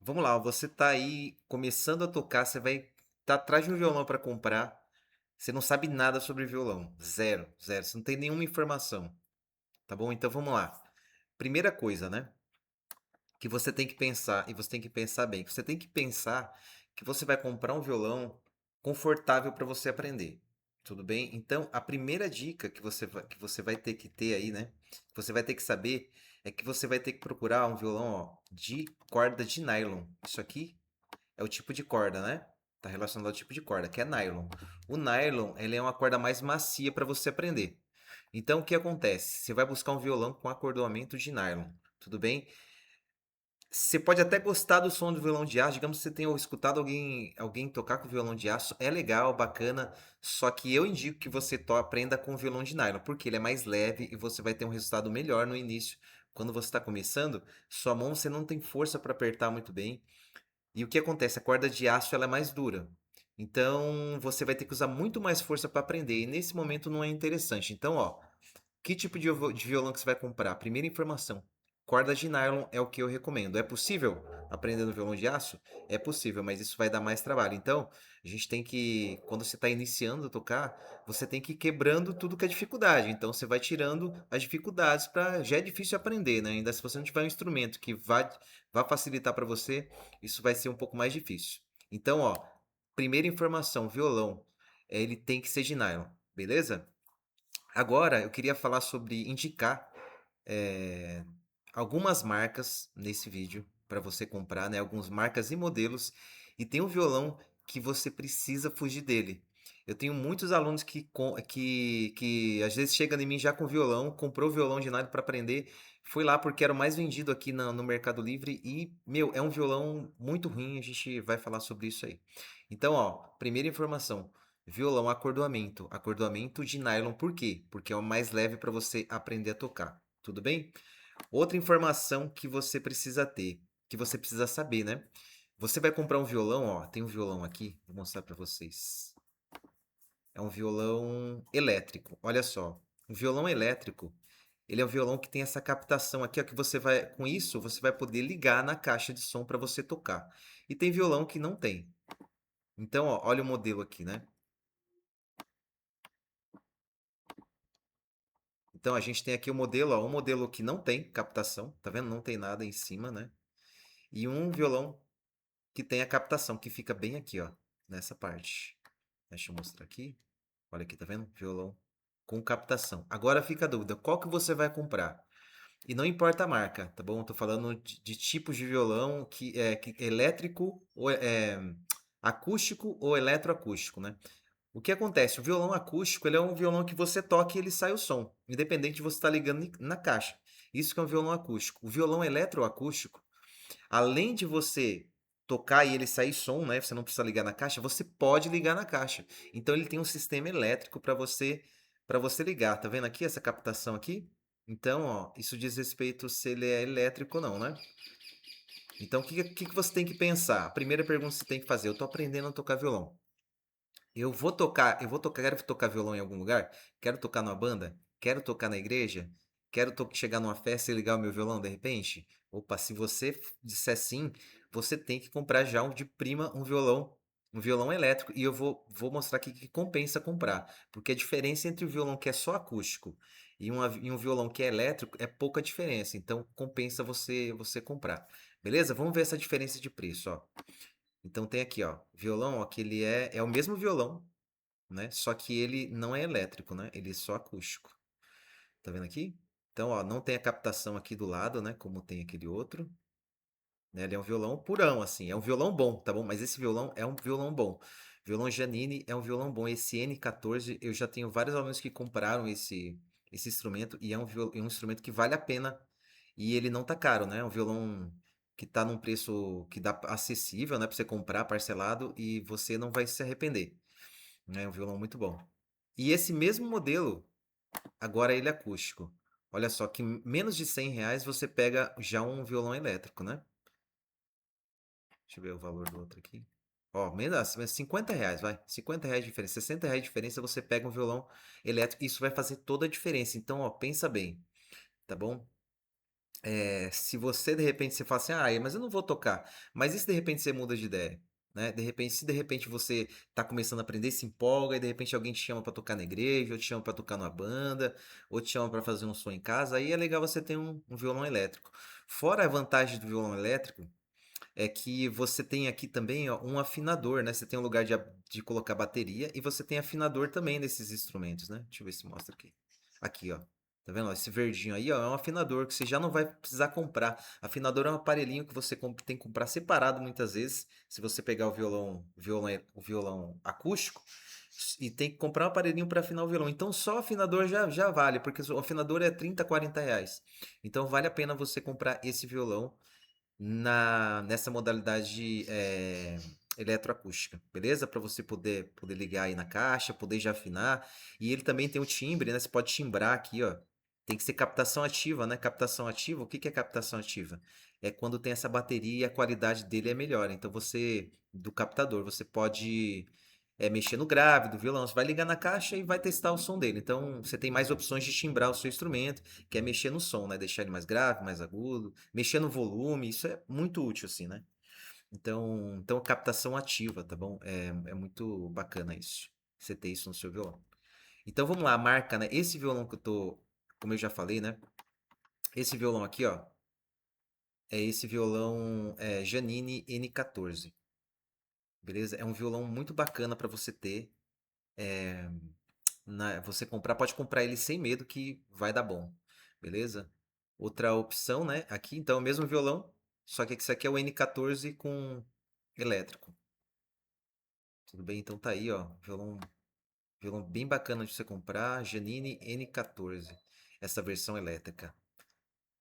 vamos lá, você tá aí começando a tocar, você vai tá atrás de um violão para comprar, você não sabe nada sobre violão, zero, zero, você não tem nenhuma informação, tá bom? Então vamos lá. Primeira coisa, né, que você tem que pensar, e você tem que pensar bem, você tem que pensar que você vai comprar um violão confortável para você aprender. Tudo bem? Então, a primeira dica que você vai ter que ter aí, né? Que você vai ter que saber é que você vai ter que procurar um violão, ó, de corda de nylon. Isso aqui é o tipo de corda, né? Tá relacionado ao tipo de corda, que é nylon. O nylon, ele é uma corda mais macia para você aprender. Então, o que acontece? Você vai buscar um violão com acordoamento de nylon, tudo bem? Você pode até gostar do som do violão de aço, digamos que você tenha escutado alguém tocar com violão de aço, é legal, bacana, só que eu indico que você aprenda com violão de nylon, porque ele é mais leve e você vai ter um resultado melhor no início. Quando você está começando, sua mão você não tem força para apertar muito bem. E o que acontece? A corda de aço ela é mais dura. Então você vai ter que usar muito mais força para aprender. E nesse momento não é interessante. Então, ó, que tipo de violão que você vai comprar? Primeira informação. Corda de nylon é o que eu recomendo. É possível aprender no violão de aço? É possível, mas isso vai dar mais trabalho. Então, a gente tem que, quando você está iniciando a tocar, você tem que ir quebrando tudo que é dificuldade. Então, você vai tirando as dificuldades para. Já é difícil aprender, né? Ainda se você não tiver um instrumento que vá facilitar para você, isso vai ser um pouco mais difícil. Então, ó, primeira informação: violão, ele tem que ser de nylon, beleza? Agora eu queria falar sobre indicar é, algumas marcas nesse vídeo para você comprar, né? Algumas marcas e modelos. E tem um violão que você precisa fugir dele. Eu tenho muitos alunos que às vezes chegam em mim já com violão, comprou violão de nada para aprender, foi lá porque era o mais vendido aqui no Mercado Livre e, meu, é um violão muito ruim, a gente vai falar sobre isso aí. Então, ó, primeira informação, violão acordoamento, acordoamento de nylon, por quê? Porque é o mais leve para você aprender a tocar, tudo bem? Outra informação que você precisa ter, que você precisa saber, né? Você vai comprar um violão, ó, tem um violão aqui, vou mostrar para vocês. É um violão elétrico. Olha só, um violão elétrico, ele é um violão que tem essa captação aqui, ó, que você vai, com isso, você vai poder ligar na caixa de som para você tocar. E tem violão que não tem. Então, ó, olha o modelo aqui, né? Então a gente tem aqui o modelo, ó, um modelo que não tem captação, tá vendo? Não tem nada em cima, né? E um violão que tem a captação, que fica bem aqui, ó, nessa parte. Deixa eu mostrar aqui. Olha aqui, tá vendo? Violão com captação. Agora fica a dúvida, qual que você vai comprar? E não importa a marca, tá bom? Eu tô falando de tipos de violão que elétrico ou acústico ou eletroacústico, né? O que acontece? O violão acústico, ele é um violão que você toca e ele sai o som, independente de você estar ligando na caixa. Isso que é um violão acústico. O violão eletroacústico, além de você tocar e ele sair som, né? Você não precisa ligar na caixa, você pode ligar na caixa. Então ele tem um sistema elétrico para você ligar. Tá vendo aqui essa captação aqui? Então, ó, isso diz respeito se ele é elétrico ou não, né? Então, o que você tem que pensar? A primeira pergunta que você tem que fazer: eu tô aprendendo a tocar violão. Quero tocar violão em algum lugar? Quero tocar numa banda? Quero tocar na igreja? Quero chegar numa festa e ligar o meu violão de repente? Opa, se você disser sim, você tem que comprar já de prima um violão elétrico. E eu vou mostrar aqui que compensa comprar. Porque a diferença entre o violão que é só acústico e um violão que é elétrico é pouca diferença. Então compensa você comprar. Beleza? Vamos ver essa diferença de preço, ó. Então tem aqui, ó, violão, ó, que ele é o mesmo violão, né? Só que ele não é elétrico, né? Ele é só acústico. Tá vendo aqui? Então, ó, não tem a captação aqui do lado, né? Como tem aquele outro. Né? Ele é um violão purão, assim. É um violão bom, tá bom? Mas esse violão é um violão bom. Violão Janine é um violão bom. Esse N14, eu já tenho vários alunos que compraram esse instrumento e é um instrumento que vale a pena. E ele não tá caro, né? É um violão que tá num preço que dá acessível, né? Pra você comprar parcelado e você não vai se arrepender. É um violão muito bom. E esse mesmo modelo, agora ele é acústico. Olha só, que menos de R$ 100 você pega já um violão elétrico, né? Deixa eu ver o valor do outro aqui. Ó, menos R$ 50, vai. R$ 50 de diferença. R$ 60 de diferença você pega um violão elétrico. Isso vai fazer toda a diferença. Então, ó, pensa bem, tá bom? Se você de repente você fala assim, ah, mas eu não vou tocar. Mas e se de repente você muda de ideia? Né? De repente, se de repente você tá começando a aprender, se empolga, e de repente alguém te chama pra tocar na igreja, ou te chama pra tocar numa banda, ou te chama pra fazer um som em casa, aí é legal você ter um violão elétrico. Fora a vantagem do violão elétrico, é que você tem aqui também ó, um afinador, né? Você tem um lugar de colocar bateria e você tem afinador também nesses instrumentos, né? Deixa eu ver se mostra aqui. Aqui, ó. Tá vendo? Ó, esse verdinho aí, ó, é um afinador que você já não vai precisar comprar. Afinador é um aparelhinho que você tem que comprar separado muitas vezes. Se você pegar o violão acústico, e tem que comprar um aparelhinho para afinar o violão. Então só o afinador já vale, porque o afinador é 30, 40 reais. Então vale a pena você comprar esse violão nessa modalidade eletroacústica, beleza? Para você poder ligar aí na caixa, poder já afinar. E ele também tem o timbre, né? Você pode timbrar aqui, ó. Tem que ser captação ativa, né? Captação ativa, o que que é captação ativa? É quando tem essa bateria e a qualidade dele é melhor. Então do captador, você pode mexer no grave do violão, você vai ligar na caixa e vai testar o som dele. Então você tem mais opções de timbrar o seu instrumento, que é mexer no som, né? Deixar ele mais grave, mais agudo, mexer no volume, isso é muito útil, assim, né? Então captação ativa, tá bom? É muito bacana isso. Você ter isso no seu violão. Então vamos lá, a marca, né? Esse violão que eu tô, como eu já falei, né? Esse violão aqui, ó, é esse violão Janine N14, beleza? É um violão muito bacana para você ter. Você comprar, pode comprar ele sem medo que vai dar bom, beleza? Outra opção, né? Aqui, então, é o mesmo violão, só que esse aqui é o N14 com elétrico. Tudo bem? Então tá aí, ó, violão bem bacana de você comprar, Janine N14, essa versão elétrica,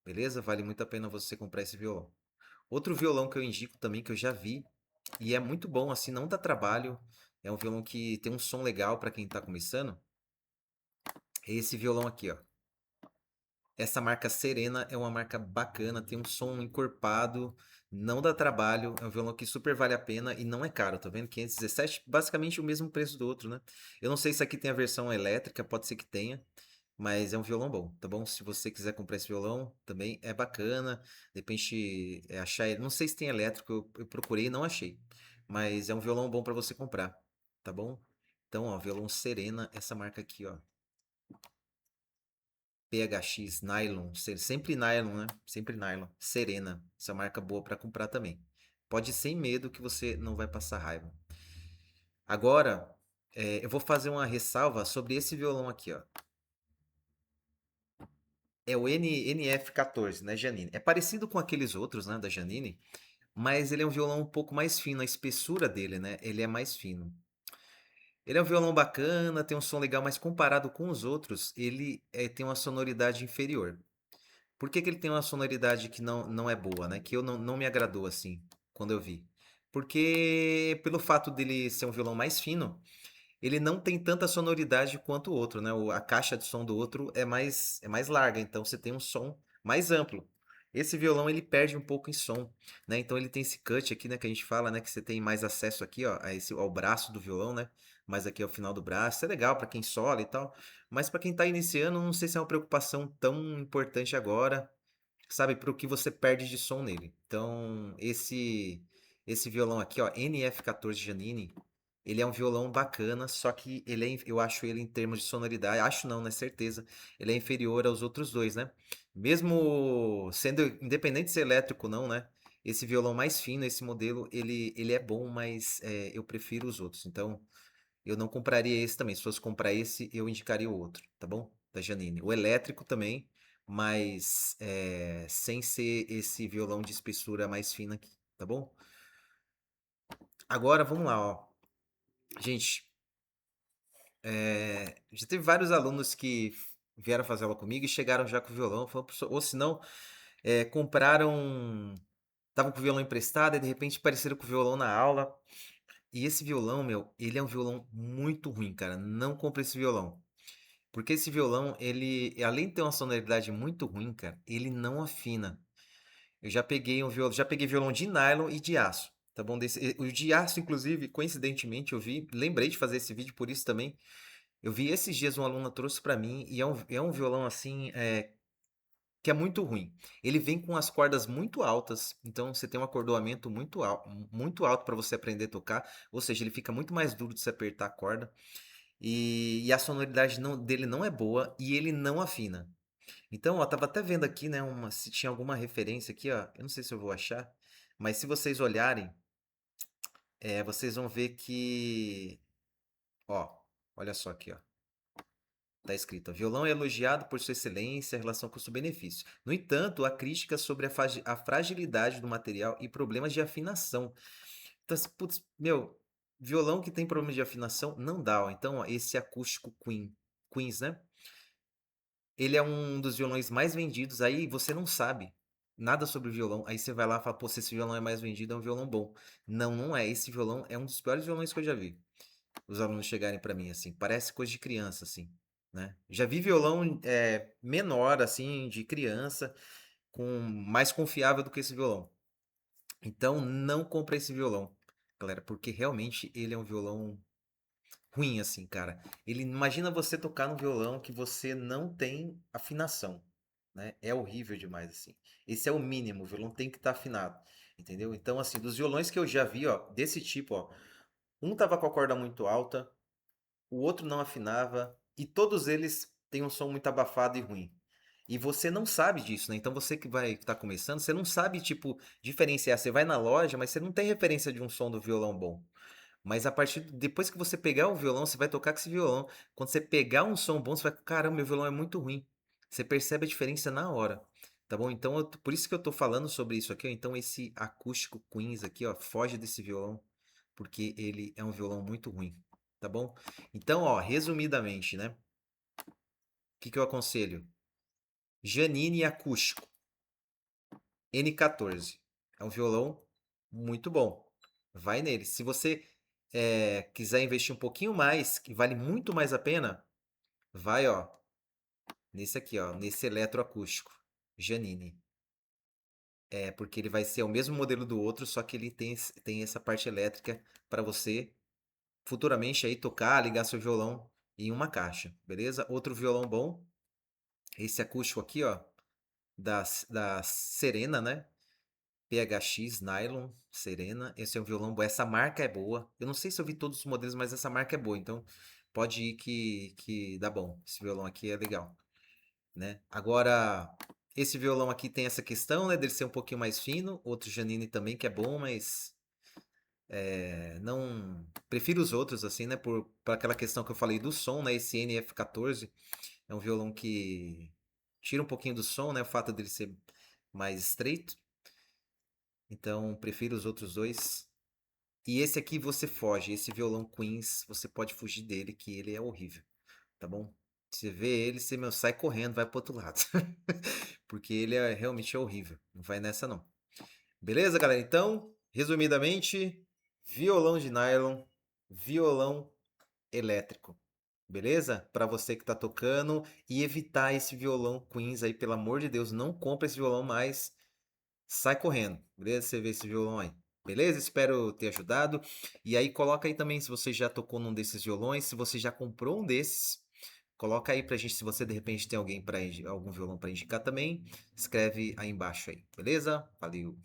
beleza? Vale muito a pena você comprar esse violão. Outro violão que eu indico também, que eu já vi, e é muito bom, assim, não dá trabalho, é um violão que tem um som legal para quem tá começando, é esse violão aqui, ó. Essa marca Serena é uma marca bacana, tem um som encorpado, não dá trabalho, é um violão que super vale a pena e não é caro, tá vendo? 517, basicamente o mesmo preço do outro, né? Eu não sei se aqui tem a versão elétrica, pode ser que tenha, mas é um violão bom, tá bom? Se você quiser comprar esse violão, também é bacana. De repente, achar ele, não sei se tem elétrico, eu procurei e não achei, mas é um violão bom para você comprar, tá bom? Então, ó, violão Serena, essa marca aqui, ó. PHX, Nylon, sempre nylon, né? Sempre nylon. Serena, essa marca boa para comprar também. Pode ir sem medo que você não vai passar raiva. Agora, eu vou fazer uma ressalva sobre esse violão aqui, ó. É o NF14, né, Janine? É parecido com aqueles outros, né, da Janine, mas ele é um violão um pouco mais fino, a espessura dele, né? Ele é mais fino. Ele é um violão bacana, tem um som legal, mas comparado com os outros, ele tem uma sonoridade inferior. Por que que ele tem uma sonoridade que não é boa, né? Que eu não me agradou assim quando eu vi. Porque pelo fato dele ser um violão mais fino, ele não tem tanta sonoridade quanto o outro, né? A caixa de som do outro é mais larga, então você tem um som mais amplo. Esse violão ele perde um pouco em som, né? Então ele tem esse cut aqui, né, que a gente fala, né, que você tem mais acesso aqui, ó, ao braço do violão, né? Mais aqui ao final do braço. Isso é legal para quem sola e tal, mas para quem tá iniciando, não sei se é uma preocupação tão importante agora, sabe, para o que você perde de som nele. Então, esse violão aqui, ó, NF14 Janine, ele é um violão bacana, só que eu acho ele em termos de sonoridade, acho não, né, certeza, ele é inferior aos outros dois, né? Mesmo sendo independente de ser elétrico ou não, né? Esse violão mais fino, esse modelo, ele é bom, mas eu prefiro os outros. Então, eu não compraria esse também. Se fosse comprar esse, eu indicaria o outro, tá bom? Da Janine. O elétrico também, mas sem ser esse violão de espessura mais fina aqui, tá bom? Agora vamos lá, ó. Gente, já teve vários alunos que vieram fazer aula comigo e chegaram já com o violão, ou se não, compraram, estavam com o violão emprestado e de repente apareceram com o violão na aula. E esse violão, meu, ele é um violão muito ruim, cara. Não compre esse violão. Porque esse violão, ele, além de ter uma sonoridade muito ruim, cara, ele não afina. Eu já peguei violão de nylon e de aço, tá bom? O de aço, inclusive, coincidentemente, lembrei de fazer esse vídeo por isso também. Eu vi esses dias um aluno trouxe pra mim e é um violão assim, que é muito ruim. Ele vem com as cordas muito altas, então você tem um acordoamento muito alto para você aprender a tocar, ou seja, ele fica muito mais duro de se apertar a corda. E a sonoridade dele não é boa e ele não afina. Então, ó, tava até vendo aqui, né, se tinha alguma referência aqui, ó. Eu não sei se eu vou achar, mas se vocês olharem, vocês vão ver que, ó, olha só aqui, ó. Tá escrito, ó, violão é elogiado por sua excelência, relação custo-benefício. No entanto, há críticas sobre a fragilidade do material e problemas de afinação. Então, assim, putz, meu, violão que tem problemas de afinação não dá, ó. Então, ó, esse acústico Queens, né? Ele é um dos violões mais vendidos, aí você não sabe nada sobre o violão, aí você vai lá e fala, pô, se esse violão é mais vendido, é um violão bom. Não, não é. Esse violão é um dos piores violões que eu já vi. Os alunos chegarem pra mim, assim, parece coisa de criança, assim, né? Já vi violão menor, assim, de criança, com mais confiável do que esse violão. Então, não compre esse violão, galera, porque realmente ele é um violão ruim, assim, cara. Imagina você tocar num violão que você não tem afinação, né? É horrível demais, assim. Esse é o mínimo, o violão tem que estar afinado, entendeu? Então, assim, dos violões que eu já vi, ó, desse tipo, ó, um tava com a corda muito alta, o outro não afinava, e todos eles têm um som muito abafado e ruim. E você não sabe disso, né? Então você que vai estar começando, você não sabe, tipo, diferenciar. Você vai na loja, mas você não tem referência de um som do violão bom. Mas a partir depois que você pegar o violão, você vai tocar com esse violão. Quando você pegar um som bom, você vai, caramba, meu violão é muito ruim. Você percebe a diferença na hora, tá bom? Então, por isso que eu tô falando sobre isso aqui, ó. Então esse acústico Queens aqui, ó, foge desse violão, porque ele é um violão muito ruim, tá bom? Então, ó, resumidamente, né? O que que eu aconselho? Janine acústico N14. É um violão muito bom. Vai nele. Se você quiser investir um pouquinho mais, que vale muito mais a pena, vai, ó, nesse aqui, ó, nesse eletroacústico, Janine. É, porque ele vai ser o mesmo modelo do outro, só que ele tem essa parte elétrica para você futuramente aí tocar, ligar seu violão em uma caixa, beleza? Outro violão bom, esse acústico aqui, ó, da Serena, né? PHX Nylon Serena. Esse é um violão bom. Essa marca é boa. Eu não sei se eu vi todos os modelos, mas essa marca é boa. Então pode ir que dá bom. Esse violão aqui é legal, né? Agora, esse violão aqui tem essa questão, né? Dele ser um pouquinho mais fino. Outro Janine também que é bom, mas não. Prefiro os outros, assim, né? Por aquela questão que eu falei do som, né? Esse NF14 é um violão que tira um pouquinho do som, né? O fato dele ser mais estreito. Então, prefiro os outros dois. E esse aqui você foge, esse violão Queens, você pode fugir dele, que ele é horrível, tá bom? Você vê ele, você meu, sai correndo, vai pro outro lado. Porque ele é realmente horrível. Não vai nessa não. Beleza, galera? Então, resumidamente, violão de nylon, violão elétrico. Beleza? Para você que tá tocando e evitar esse violão Queens aí, pelo amor de Deus, não compra esse violão mais. Sai correndo, beleza? Você vê esse violão aí. Beleza? Espero ter ajudado. E aí coloca aí também se você já tocou num desses violões, se você já comprou um desses, coloca aí pra gente se você de repente tem alguém para algum violão para indicar também, escreve aí embaixo aí, beleza? Valeu.